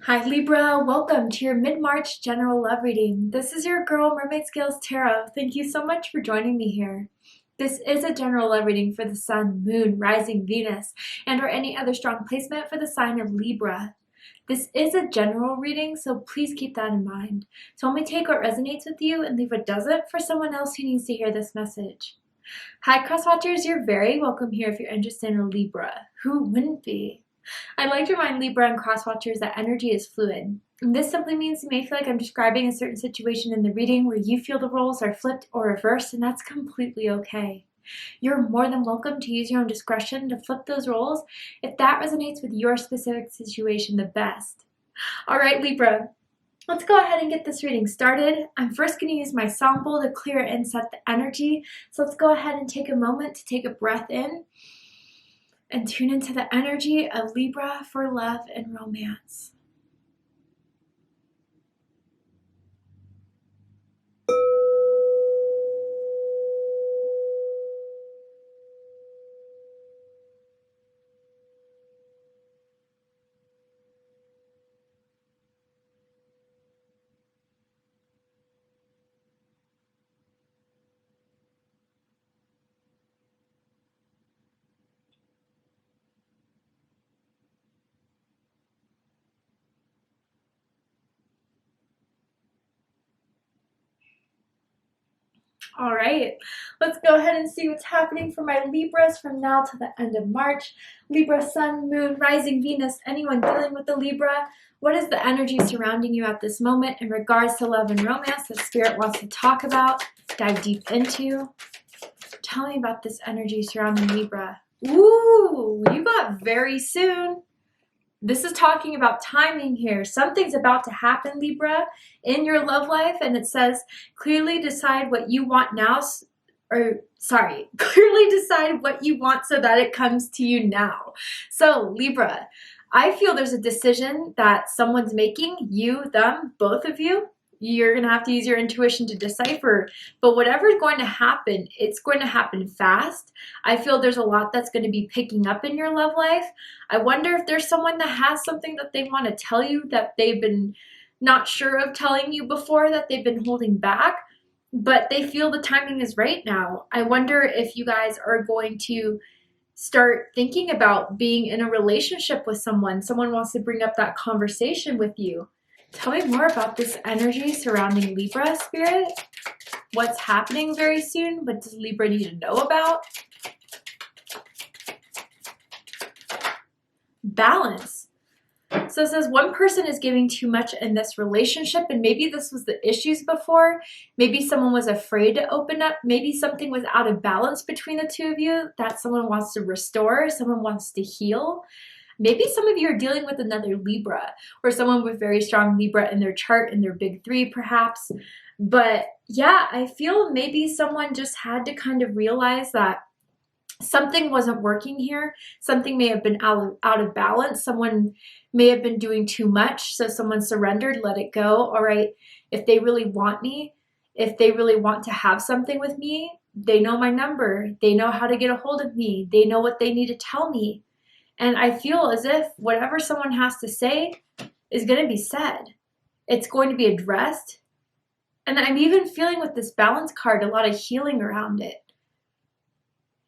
Hi Libra, welcome to your mid-March general love reading. This is your girl Mermaid Scales Tarot. Thank you so much for joining me here. This is a general love reading for the Sun, Moon, Rising, Venus, and or any other strong placement for the sign of Libra. This is a general reading, so please keep that in mind. So only take what resonates with you and leave what doesn't for someone else who needs to hear this message. Hi Crosswatchers, you're very welcome here if you're interested in a Libra. Who wouldn't be? I'd like to remind Libra and Crosswatchers that energy is fluid. And this simply means you may feel like I'm describing a certain situation in the reading where you feel the roles are flipped or reversed, and that's completely okay. You're more than welcome to use your own discretion to flip those roles if that resonates with your specific situation the best. All right, Libra, let's go ahead and get this reading started. I'm first going to use my sound bowl to clear and set the energy. So let's go ahead and take a moment to take a breath in and tune into the energy of Libra for love and romance. All right, let's go ahead and see what's happening for my Libras from now to the end of March. Libra, Sun, Moon, Rising, Venus, anyone dealing with the Libra, what is the energy surrounding you at this moment in regards to love and romance that Spirit wants to talk about, dive deep into? Tell me about this energy surrounding Libra. Ooh, you got very soon. This is talking about timing here. Something's about to happen, Libra, in your love life, and it says, clearly decide what you want now, clearly decide what you want so that it comes to you now. So, Libra, I feel there's a decision that someone's making, you, them, both of you. You're going to have to use your intuition to decipher, but whatever's going to happen, it's going to happen fast. I feel there's a lot that's going to be picking up in your love life. I wonder if there's someone that has something that they want to tell you that they've been not sure of telling you before, that they've been holding back, but they feel the timing is right now. I wonder if you guys are going to start thinking about being in a relationship with someone. Someone wants to bring up that conversation with you. Tell me more about this energy surrounding Libra, Spirit. What's happening very soon? What does Libra need to know about? Balance. So it says one person is giving too much in this relationship, and maybe this was the issues before. Maybe someone was afraid to open up. Maybe something was out of balance between the two of you that someone wants to restore, someone wants to heal. Maybe some of you are dealing with another Libra or someone with very strong Libra in their chart, in their big three perhaps. But yeah, I feel maybe someone just had to kind of realize that something wasn't working here. Something may have been out of balance. Someone may have been doing too much. So someone surrendered, let it go. All right, if they really want me, if they really want to have something with me, they know my number. They know how to get a hold of me. They know what they need to tell me. And I feel as if whatever someone has to say is going to be said. It's going to be addressed. And I'm even feeling with this balance card, a lot of healing around it.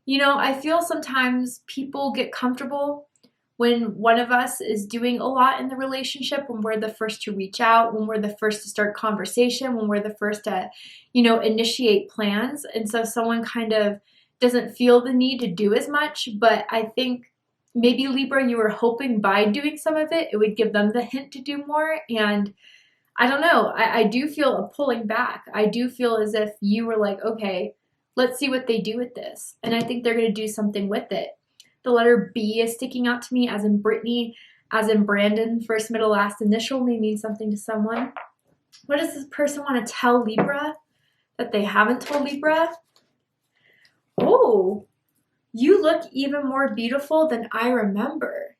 You know, I feel sometimes people get comfortable when one of us is doing a lot in the relationship, when we're the first to reach out, when we're the first to start conversation, when we're the first to, initiate plans. And so someone kind of doesn't feel the need to do as much. But I think maybe Libra, you were hoping by doing some of it, it would give them the hint to do more. And I don't know, I do feel a pulling back. I do feel as if you were like, okay, let's see what they do with this. And I think they're going to do something with it. The letter B is sticking out to me, as in Brittany, as in Brandon. First, middle, last initial may mean something to someone. What does this person want to tell Libra that they haven't told Libra? Oh, you look even more beautiful than I remember.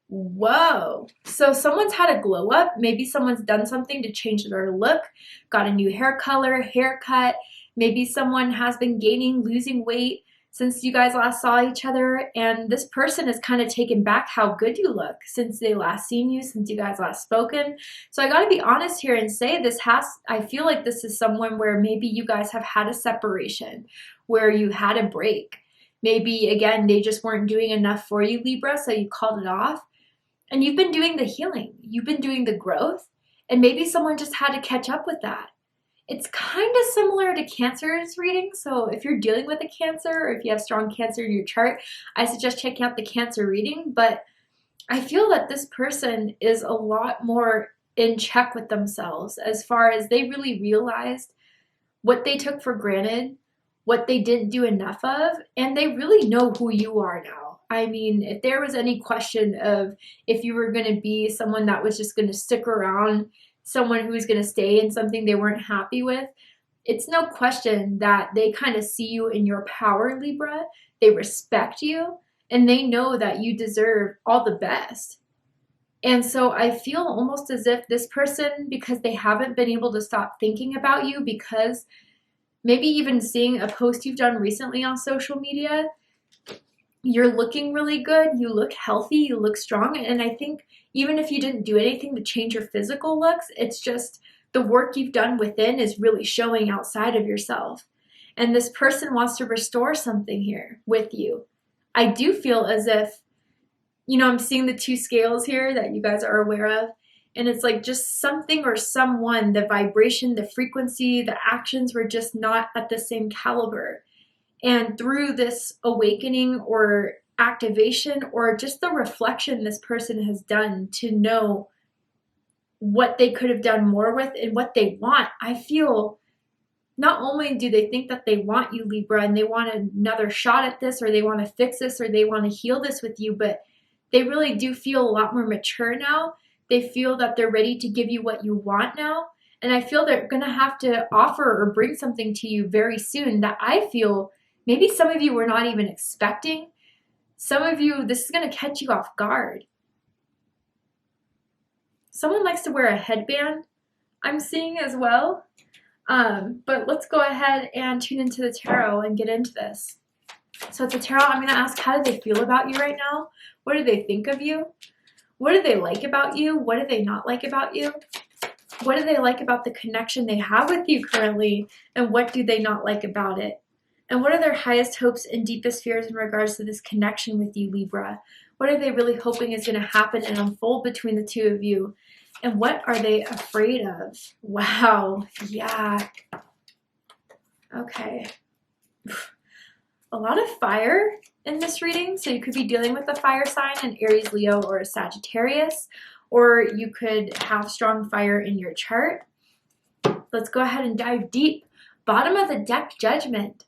Whoa. So someone's had a glow up. Maybe someone's done something to change their look, got a new hair color, haircut. Maybe someone has been gaining, losing weight. since you guys last saw each other, and this person has kind of taken back how good you look since they last seen you, since you guys last spoken. So I got to be honest here and say I feel like this is someone where maybe you guys have had a separation, where you had a break. Maybe, again, they just weren't doing enough for you, Libra, so you called it off. And you've been doing the healing. You've been doing the growth. And maybe someone just had to catch up with that. It's kind of similar to Cancer's reading. So if you're dealing with a Cancer, or if you have strong Cancer in your chart, I suggest checking out the Cancer reading. But I feel that this person is a lot more in check with themselves, as far as they really realized what they took for granted, what they didn't do enough of, and they really know who you are now. I mean, if there was any question of if you were going to be someone that was just going to stick around, someone who was going to stay in something they weren't happy with, it's no question that they kind of see you in your power, Libra. They respect you, and they know that you deserve all the best. And so I feel almost as if this person, because they haven't been able to stop thinking about you, because maybe even seeing a post you've done recently on social media, you're looking really good, you look healthy, you look strong. And I think even if you didn't do anything to change your physical looks, it's just the work you've done within is really showing outside of yourself. And this person wants to restore something here with you. I do feel as if, I'm seeing the two scales here that you guys are aware of. And it's like just something or someone, the vibration, the frequency, the actions were just not at the same caliber. And through this awakening or activation, or just the reflection this person has done to know what they could have done more with and what they want, I feel not only do they think that they want you, Libra, and they want another shot at this, or they want to fix this, or they want to heal this with you, but they really do feel a lot more mature now. They feel that they're ready to give you what you want now. And I feel they're going to have to offer or bring something to you very soon that I feel maybe some of you were not even expecting. Some of you, this is going to catch you off guard. Someone likes to wear a headband, I'm seeing as well. But let's go ahead and tune into the tarot and get into this. So at the tarot, I'm going to ask, how do they feel about you right now? What do they think of you? What do they like about you? What do they not like about you? What do they like about the connection they have with you currently? And what do they not like about it? And what are their highest hopes and deepest fears in regards to this connection with you, Libra? What are they really hoping is going to happen and unfold between the two of you? And what are they afraid of? Wow. Yeah. Okay. A lot of fire in this reading. So you could be dealing with a fire sign, an Aries, Leo, or a Sagittarius, or you could have strong fire in your chart. Let's go ahead and dive deep. Bottom of the deck, Judgment.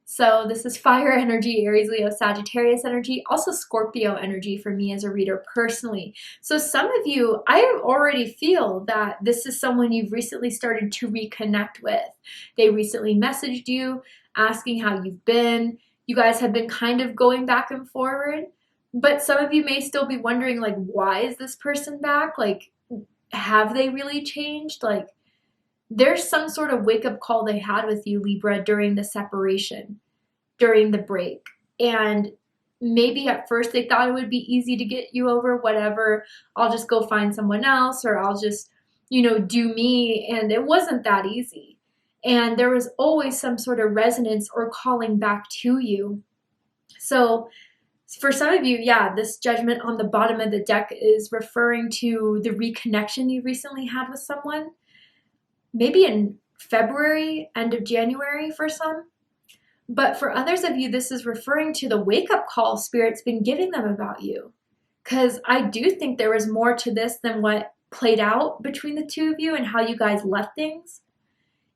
So this is fire energy, Aries, Leo, Sagittarius energy, also Scorpio energy for me as a reader personally. So some of you, I already feel that this is someone you've recently started to reconnect with. They recently messaged you asking how you've been. You guys have been kind of going back and forward, but some of you may still be wondering, like, why is this person back? Like, have they really changed? Like, there's some sort of wake-up call they had with you, Libra, during the separation, during the break. And maybe at first they thought it would be easy to get you over, whatever. I'll just go find someone else, or I'll just, do me. And it wasn't that easy. And there was always some sort of resonance or calling back to you. So for some of you, yeah, this Judgment on the bottom of the deck is referring to the reconnection you recently had with someone. Maybe in February, end of January for some. But for others of you, this is referring to the wake-up call Spirit's been giving them about you. Because I do think there was more to this than what played out between the two of you and how you guys left things.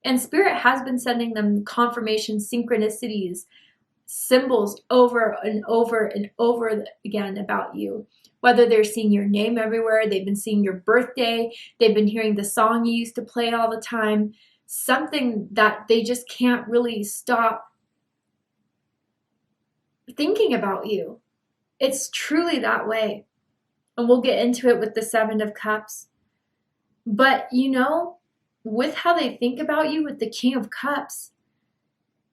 And Spirit has been sending them confirmation, synchronicities, symbols over and over and over again about you. Whether they're seeing your name everywhere, they've been seeing your birthday, they've been hearing the song you used to play all the time, something that they just can't really stop thinking about you. It's truly that way. And we'll get into it with the Seven of Cups. But, with how they think about you with the King of Cups,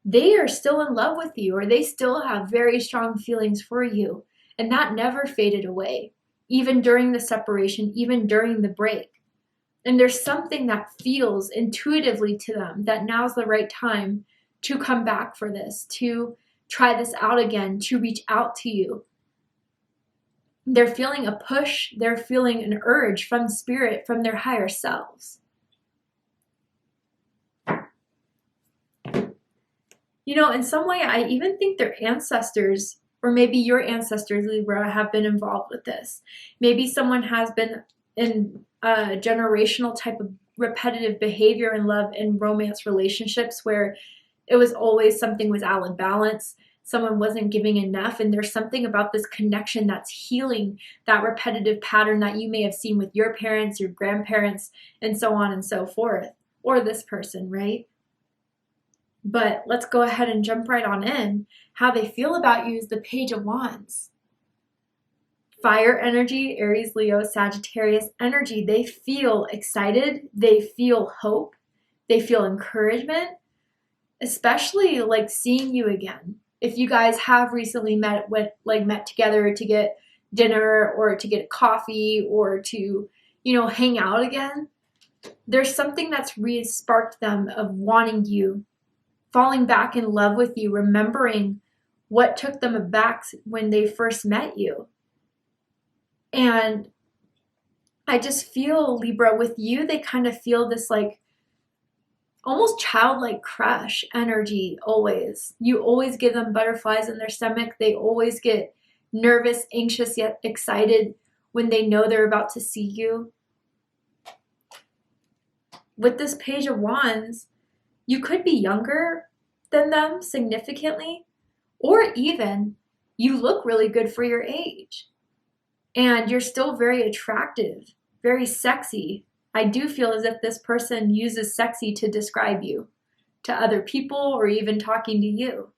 they are still in love with you, or they still have very strong feelings for you. And that never faded away, even during the separation, even during the break. And there's something that feels intuitively to them that now's the right time to come back for this, to try this out again, to reach out to you. They're feeling a push, they're feeling an urge from spirit, from their higher selves. You know, in some way, I even think their ancestors, or maybe your ancestors, Libra, have been involved with this. Maybe someone has been in a generational type of repetitive behavior in love and romance relationships where it was always something was out of balance. Someone wasn't giving enough, and there's something about this connection that's healing that repetitive pattern that you may have seen with your parents, your grandparents, and so on and so forth, or this person, right? But let's go ahead and jump right on in. How they feel about you is the Page of Wands. Fire energy, Aries, Leo, Sagittarius energy. They feel excited. They feel hope. They feel encouragement, especially like seeing you again. If you guys have recently met together to get dinner or to get coffee or to, hang out again, there's something that's re-sparked them of wanting you, falling back in love with you, remembering what took them aback when they first met you. And I just feel, Libra, with you, they kind of feel this like almost childlike crush energy always. You always give them butterflies in their stomach. They always get nervous, anxious, yet excited when they know they're about to see you. With this Page of Wands, you could be younger than them significantly, or even you look really good for your age. And you're still very attractive, very sexy. I do feel as if this person uses sexy to describe you to other people or even talking to you.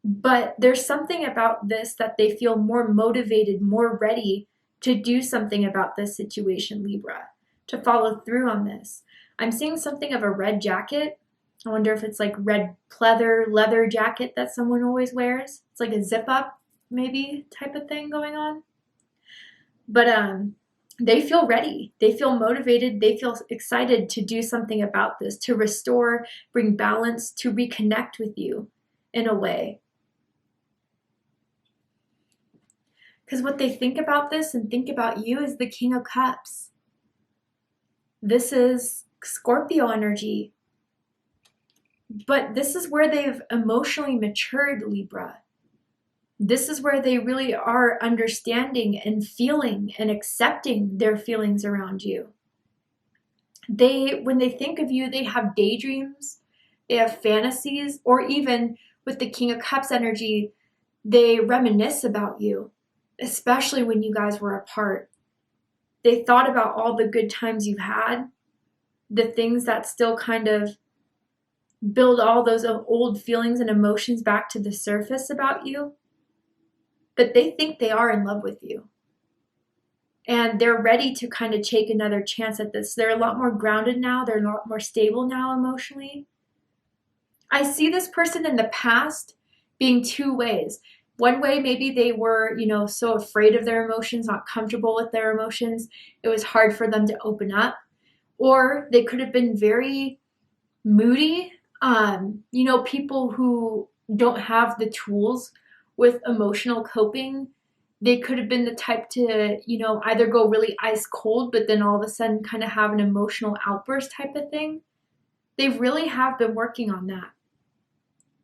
But there's something about this that they feel more motivated, more ready to do something about this situation, Libra, to follow through on this. I'm seeing something of a red jacket. I wonder if it's like red pleather leather jacket that someone always wears. It's like a zip up maybe type of thing going on. But they feel ready. They feel motivated. They feel excited to do something about this, to restore, bring balance, to reconnect with you in a way. Because what they think about this and think about you is the King of Cups. This is Scorpio energy. But this is where they've emotionally matured, Libra. This is where they really are understanding and feeling and accepting their feelings around you. When they think of you, they have daydreams, they have fantasies, or even with the King of Cups energy, they reminisce about you, especially when you guys were apart. They thought about all the good times you had, the things that still kind of build all those old feelings and emotions back to the surface about you. But they think they are in love with you. And they're ready to kind of take another chance at this. They're a lot more grounded now. They're a lot more stable now emotionally. I see this person in the past being two ways. One way, maybe they were, so afraid of their emotions, not comfortable with their emotions. It was hard for them to open up. Or they could have been very moody. People who don't have the tools with emotional coping, they could have been the type to, either go really ice cold, but then all of a sudden kind of have an emotional outburst type of thing. They really have been working on that.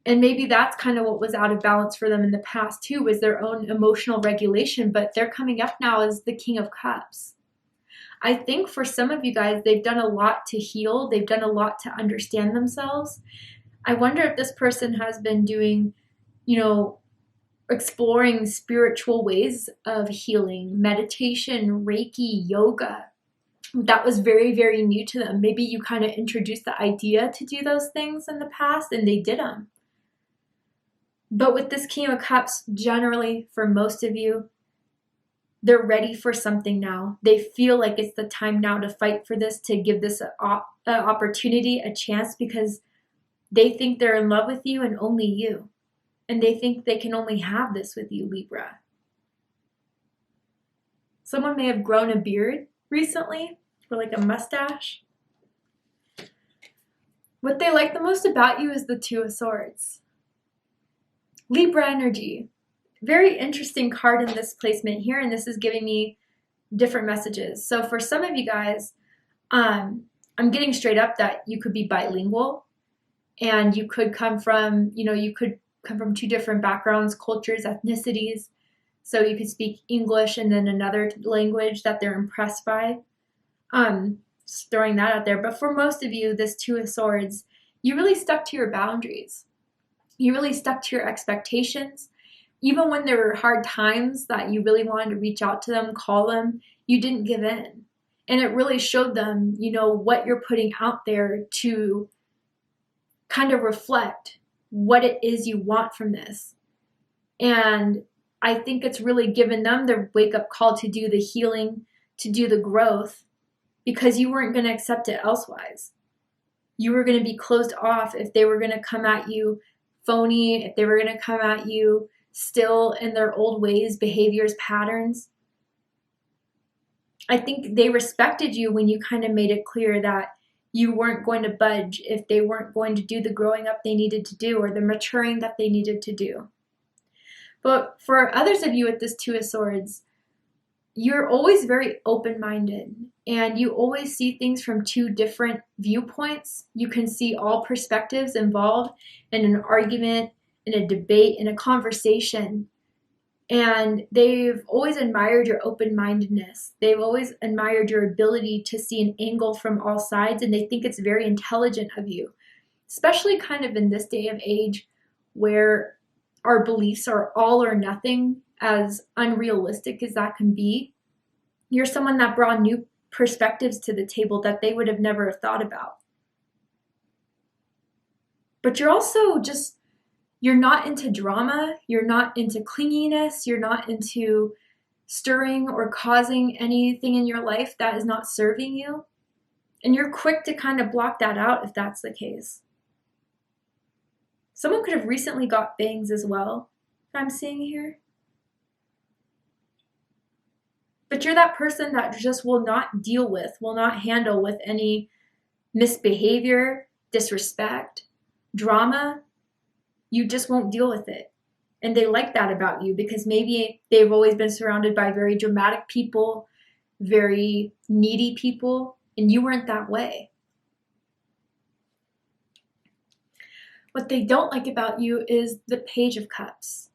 And maybe that's kind of what was out of balance for them in the past too, was their own emotional regulation, but they're coming up now as the King of Cups. I think for some of you guys, they've done a lot to heal. They've done a lot to understand themselves. I wonder if this person has been doing, exploring spiritual ways of healing, meditation, Reiki, yoga. That was very, very new to them. Maybe you kind of introduced the idea to do those things in the past and they did them. But with this King of Cups, generally, for most of you, they're ready for something now. They feel like it's the time now to fight for this, to give this an opportunity, a chance, because They think they're in love with you and only you. And they think they can only have this with you, Libra. Someone may have grown a beard recently, or like a mustache. What they like the most about you is the Two of Swords. Libra energy. Very interesting card in this placement here, and this is giving me different messages. So for some of you guys, I'm getting straight up that you could be bilingual, and you could come from, you could come from two different backgrounds, cultures, ethnicities. So you could speak English and then another language that they're impressed by. Just throwing that out there. But for most of you, this Two of Swords, you really stuck to your boundaries. You really stuck to your expectations. Even when there were hard times that you really wanted to reach out to them, call them, you didn't give in. And it really showed them, what you're putting out there to kind of reflect what it is you want from this. And I think it's really given them the wake-up call to do the healing, to do the growth, because you weren't going to accept it elsewise. You were going to be closed off if they were going to come at you phony, if they were going to come at you still in their old ways, behaviors, patterns. I think they respected you when you kind of made it clear that you weren't going to budge if they weren't going to do the growing up they needed to do or the maturing that they needed to do. But for others of you with this Two of Swords, you're always very open-minded and you always see things from two different viewpoints. You can see all perspectives involved in an argument, in a debate, in a conversation. And they've always admired your open-mindedness. They've always admired your ability to see an angle from all sides, and they think it's very intelligent of you, especially kind of in this day of age where our beliefs are all or nothing, as unrealistic as that can be. You're someone that brought new perspectives to the table that they would have never thought about. But you're also just, you're not into drama, you're not into clinginess, you're not into stirring or causing anything in your life that is not serving you. And you're quick to kind of block that out if that's the case. Someone could have recently got bangs as well, I'm seeing here. But you're that person that just will not deal with, will not handle with any misbehavior, disrespect, drama. You just won't deal with it. And they like that about you because maybe they've always been surrounded by very dramatic people, very needy people, and you weren't that way. What they don't like about you is the Page of Cups.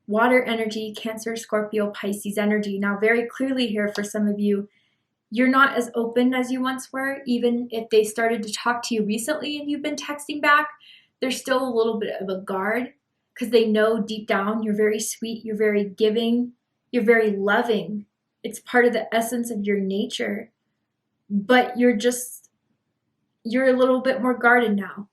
Water energy, Cancer, Scorpio, Pisces energy. Now, very clearly here for some of you, you're not as open as you once were. Even if they started to talk to you recently and you've been texting back, there's still a little bit of a guard because they know deep down you're very sweet, you're very giving, you're very loving. It's part of the essence of your nature. But you're a little bit more guarded now.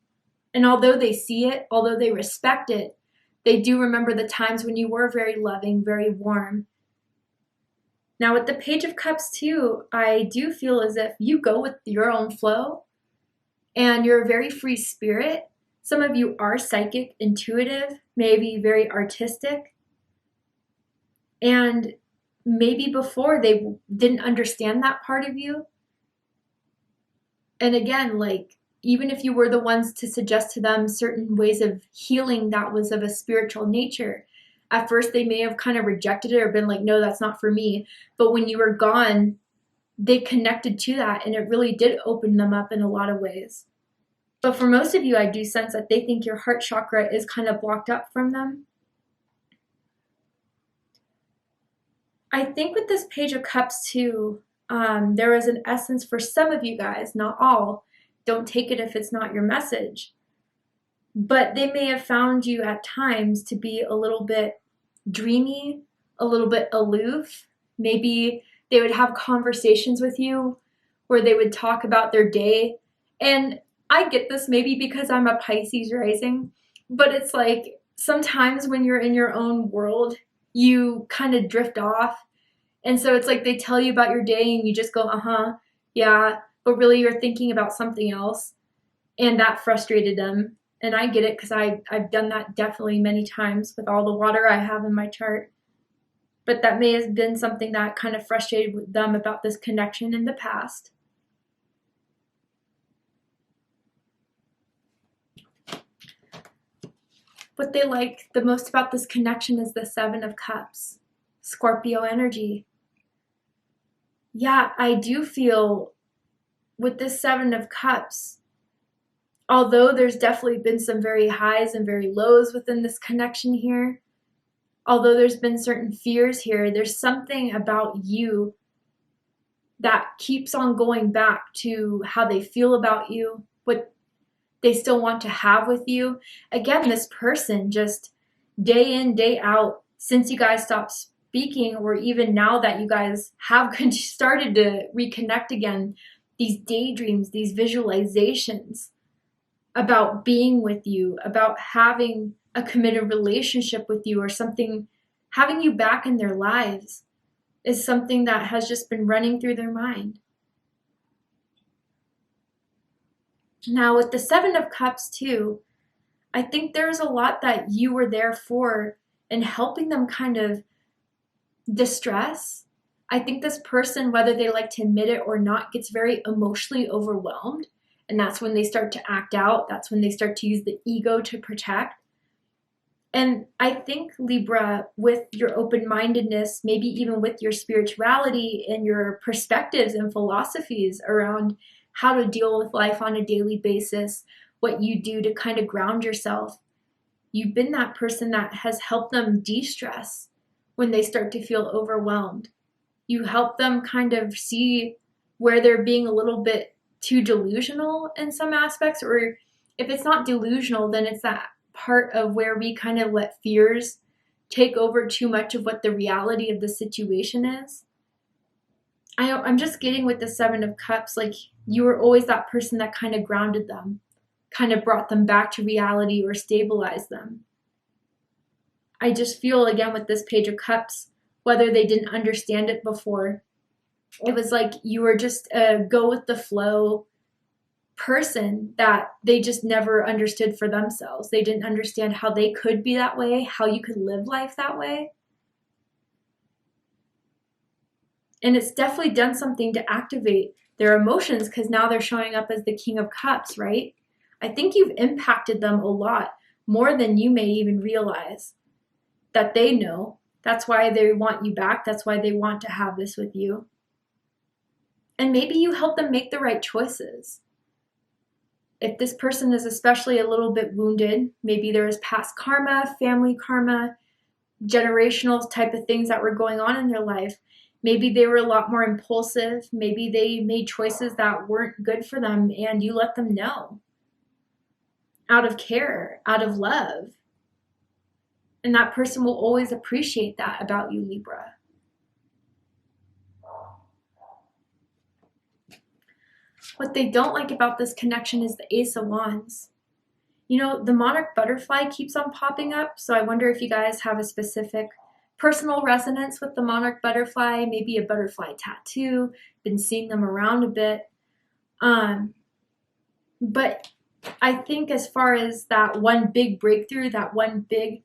And although they see it, although they respect it, they do remember the times when you were very loving, very warm. Now with the Page of Cups too, I do feel as if you go with your own flow and you're a very free spirit. Some of you are psychic, intuitive, maybe very artistic. And maybe before they didn't understand that part of you. And again, even if you were the ones to suggest to them certain ways of healing that was of a spiritual nature, at first they may have kind of rejected it or been like, no, that's not for me. But when you were gone, they connected to that and it really did open them up in a lot of ways. But for most of you, I do sense that they think your heart chakra is kind of blocked up from them. I think with this Page of Cups too, there is an essence for some of you guys, not all. Don't take it if it's not your message. But they may have found you at times to be a little bit dreamy, a little bit aloof. Maybe they would have conversations with you where they would talk about their day. And I get this maybe because I'm a Pisces rising, but it's like sometimes when you're in your own world, you kind of drift off. And so it's like they tell you about your day and you just go, yeah, but really you're thinking about something else. and that frustrated them. And I get it because I've done that definitely many times with all the water I have in my chart. But that may have been something that kind of frustrated them about this connection in the past. What they like the most about this connection is the Seven of Cups, Scorpio energy. Yeah, I do feel with this Seven of Cups, although there's definitely been some very highs and very lows within this connection here, although there's been certain fears here, there's something about you that keeps on going back to how they feel about you, what they still want to have with you. Again, this person just day in, day out, since you guys stopped speaking, or even now that you guys have started to reconnect again, these daydreams, these visualizations about being with you, about having a committed relationship with you or something, having you back in their lives is something that has just been running through their mind. Now, with the Seven of Cups too, I think there's a lot that you were there for in helping them kind of distress. I think this person, whether they like to admit it or not, gets very emotionally overwhelmed. And that's when they start to act out. That's when they start to use the ego to protect. And I think, Libra, with your open-mindedness, maybe even with your spirituality and your perspectives and philosophies around how to deal with life on a daily basis, what you do to kind of ground yourself, you've been that person that has helped them de-stress when they start to feel overwhelmed. You help them kind of see where they're being a little bit too delusional in some aspects, or if it's not delusional, then it's that part of where we kind of let fears take over too much of what the reality of the situation is. I'm just getting with the Seven of Cups, like you were always that person that kind of grounded them, kind of brought them back to reality or stabilized them. I just feel again with this Page of Cups, whether they didn't understand it before, it was like you were just a go with the flow person that they just never understood for themselves. They didn't understand how they could be that way, how you could live life that way. And it's definitely done something to activate their emotions because now they're showing up as the King of Cups, right? I think you've impacted them a lot, more than you may even realize, that they know. That's why they want you back. That's why they want to have this with you. And maybe you help them make the right choices. If this person is especially a little bit wounded, maybe there is past karma, family karma, generational type of things that were going on in their life. Maybe they were a lot more impulsive. Maybe they made choices that weren't good for them and you let them know. Out of care, out of love. And that person will always appreciate that about you, Libra. What they don't like about this connection is the Ace of Wands. You know, the monarch butterfly keeps on popping up, so I wonder if you guys have a specific personal resonance with the monarch butterfly, maybe a butterfly tattoo, been seeing them around a bit. But I think as far as that one big breakthrough, that one big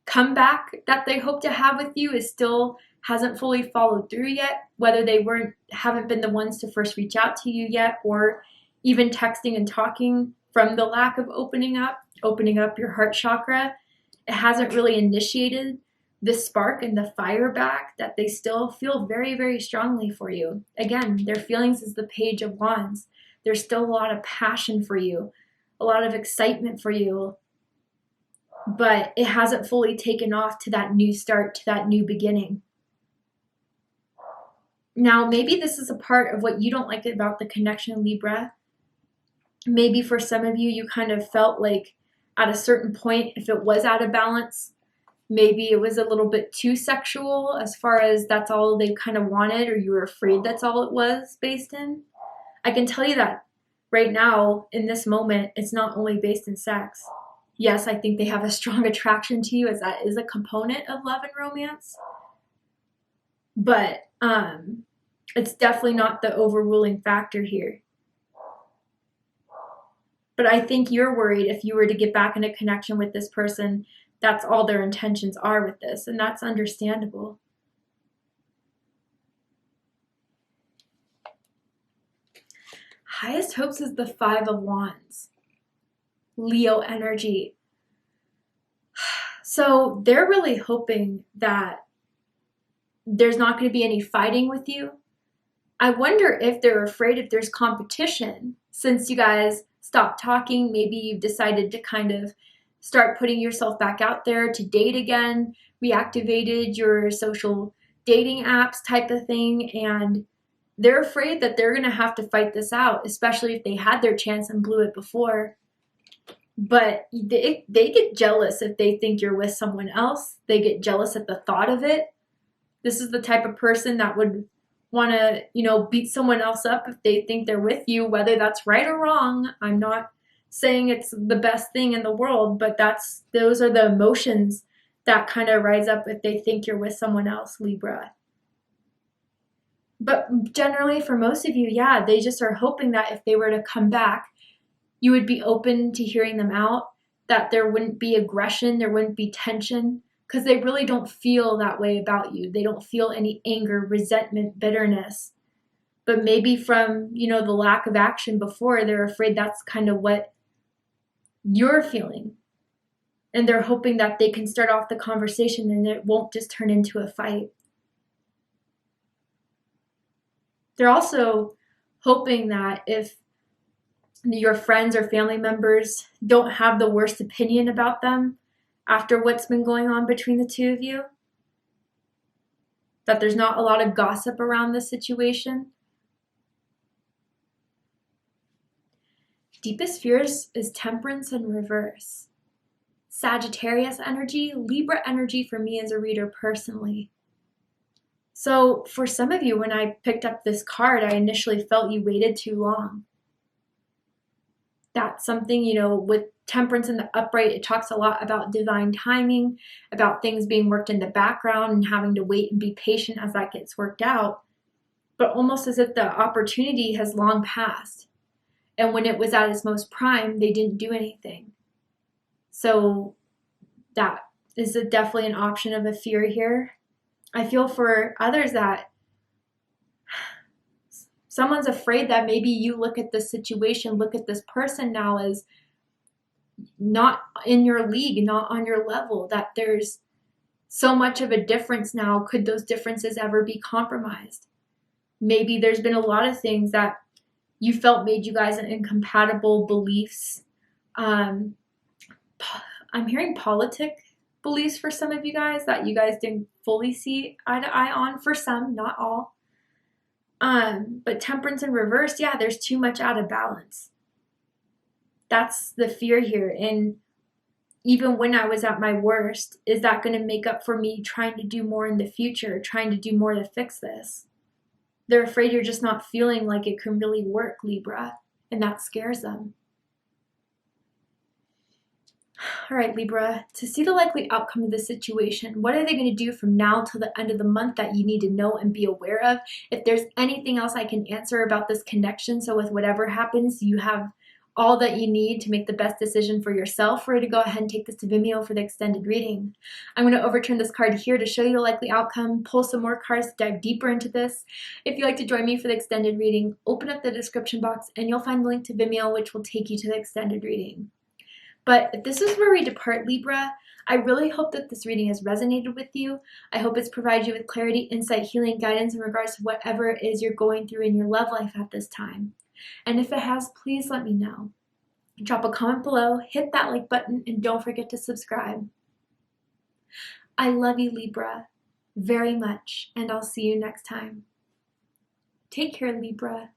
comeback that they hope to have with you is still hasn't fully followed through yet, whether they haven't been the ones to first reach out to you yet, or even texting and talking from the lack of opening up your heart chakra. It hasn't really initiated the spark and the fire back that they still feel very, very strongly for you. Again, their feelings is the Page of Wands. There's still a lot of passion for you, a lot of excitement for you, but it hasn't fully taken off to that new start, to that new beginning. Now, maybe this is a part of what you don't like about the connection, Libra. Maybe for some of you, you kind of felt like at a certain point, if it was out of balance, maybe it was a little bit too sexual as far as that's all they kind of wanted, or you were afraid that's all it was based in. I can tell you that right now, in this moment, it's not only based in sex. Yes, I think they have a strong attraction to you, as that is a component of love and romance. But it's definitely not the overruling factor here. But I think you're worried if you were to get back in a connection with this person, that's all their intentions are with this, and that's understandable. Highest hopes is the Five of Wands. Leo energy. So they're really hoping that there's not going to be any fighting with you. I wonder if they're afraid if there's competition since you guys stopped talking. Maybe you've decided to kind of start putting yourself back out there to date again, reactivated your social dating apps type of thing, and they're afraid that they're going to have to fight this out, especially if they had their chance and blew it before. But they get jealous if they think you're with someone else. They get jealous at the thought of it. This is the type of person that would want to, beat someone else up if they think they're with you, whether that's right or wrong. I'm not saying it's the best thing in the world, but those are the emotions that kind of rise up if they think you're with someone else, Libra. But generally for most of you, yeah, they just are hoping that if they were to come back, you would be open to hearing them out, that there wouldn't be aggression, there wouldn't be tension, because they really don't feel that way about you. They don't feel any anger, resentment, bitterness. But maybe from, the lack of action before, they're afraid that's kind of what you're feeling. And they're hoping that they can start off the conversation and it won't just turn into a fight. They're also hoping that if your friends or family members don't have the worst opinion about them after what's been going on between the two of you, that there's not a lot of gossip around this situation. Deepest fears is Temperance in reverse. Sagittarius energy, Libra energy for me as a reader personally. So for some of you, when I picked up this card, I initially felt you waited too long. That's something, with Temperance in the upright, it talks a lot about divine timing, about things being worked in the background and having to wait and be patient as that gets worked out, but almost as if the opportunity has long passed. And when it was at its most prime, they didn't do anything. So that is definitely an option of a fear here. I feel for others that someone's afraid that maybe you look at this situation, look at this person now as not in your league, not on your level, that there's so much of a difference now. Could those differences ever be compromised? Maybe there's been a lot of things that you felt made you guys incompatible beliefs. I'm hearing politic beliefs for some of you guys that you guys didn't fully see eye to eye on, for some, not all. But Temperance in reverse, yeah, there's too much out of balance. That's the fear here. And even when I was at my worst, is that going to make up for me trying to do more in the future, trying to do more to fix this? They're afraid you're just not feeling like it can really work, Libra, and that scares them. All right, Libra, to see the likely outcome of the situation, what are they going to do from now till the end of the month that you need to know and be aware of? If there's anything else I can answer about this connection, so with whatever happens, you have all that you need to make the best decision for yourself, we're going to go ahead and take this to Vimeo for the extended reading. I'm going to overturn this card here to show you the likely outcome, pull some more cards to dive deeper into this. If you'd like to join me for the extended reading, open up the description box and you'll find the link to Vimeo, which will take you to the extended reading. But if this is where we depart, Libra, I really hope that this reading has resonated with you. I hope it's provided you with clarity, insight, healing, guidance in regards to whatever it is you're going through in your love life at this time. And if it has, please let me know. Drop a comment below, hit that like button, and don't forget to subscribe. I love you, Libra, very much, and I'll see you next time. Take care, Libra.